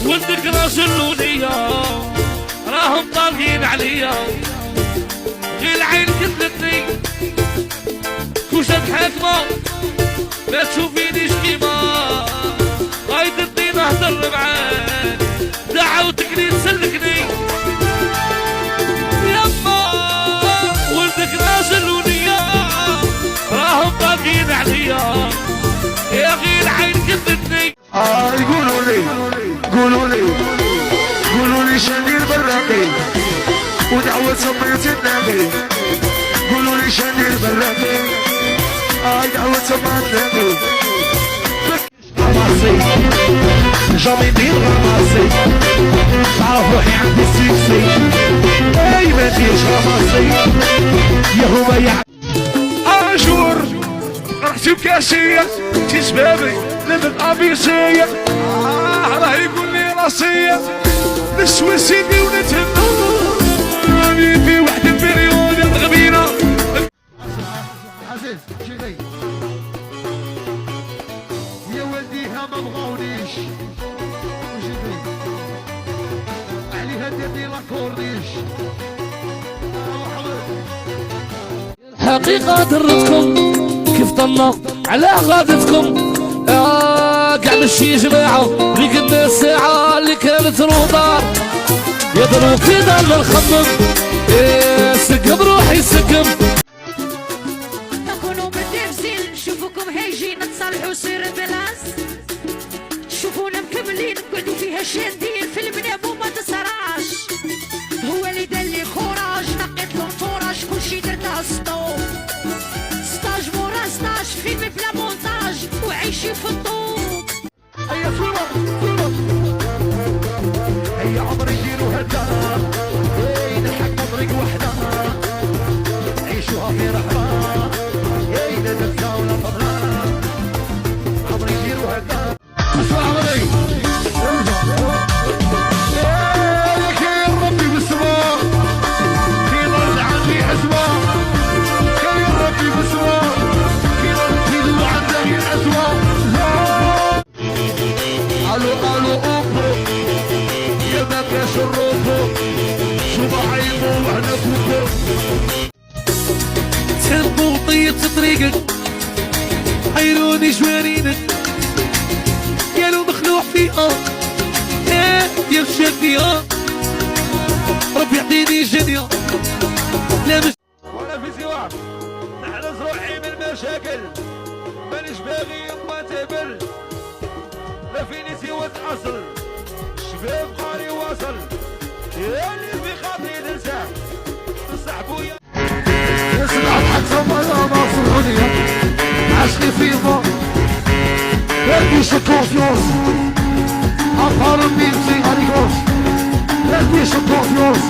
ولدك راجل وليا راهم طاغين عليا غير العين كتلتني كوشة حاكمة ما تشوفينيش كيما غايدتني نهضر معاك دعوتك لي تسلكني يما ولدك راجل وليا راهم طاغين عليا يا غير العين كتلتني قولوا لي شندير براقي ودعوة سميت النبي قولوا لي شندير براقي دعوة سميت النبي رماسي جامي دير رماسي تعرف روحي عندي سيكسي اي ما ديرش رماسي يا هو يا عاشور رحتي بكاسية تي شبابي لبن ابيسية راه يقول لي راسية نسوى سيدي ونتهنى في واحد المليون الغبينة عزيز شيخي يا ولديها ما بغاونيش وشيخي عليها ديرني لاكورنيش الحقيقة درتكم كيف ضلنا على غادتكم قاعد الشي جماعة اللي قلنا الساعة اللي كانت روضار يضرب في دارنا نخمم سقم روحي سقم تكونوا متنافسين نشوفوكم هايجين تصالحوا سير البلاص تشوفونا مكملين نقعدوا فيها شادين في المنام وما تصراش هو اللي دار لي خوراج نقيت له فوراج كلشي درتها سطو ستاج مورا ستاج فيلم بلا مونتاج وعيشي في الطوب هيا صورة هيا عمري نديرو هدا نضحك نضرق وحدة عيشوها في رحمة لا تنسى ولا فضلة عمري نديرو هدا اسمع عمري يا ربي بالسماء في ضل عندي حسبة يا ربي بالسماء في ضل عندي حسبة الو اوبو يا ما كاش الروبو شو عيبو وحنا كوكو تحبوا وطيت طريقك حيروني جوارينك قالوا مخلوع فيها يا مشاكيها ربي يعطيني جنيا لا مش وانا في سواك نحرز روحي من المشاكل مانيش باغي ما تقبل لا فيني سوى اصل الشباب قاري واصل يا اللي في خاطري تنساه صاحبويا يسمع حتى ما في الدنيا عشني فيها لقيش الكونفيونس أفضل من سي أريكوس لقيش الكونفيونس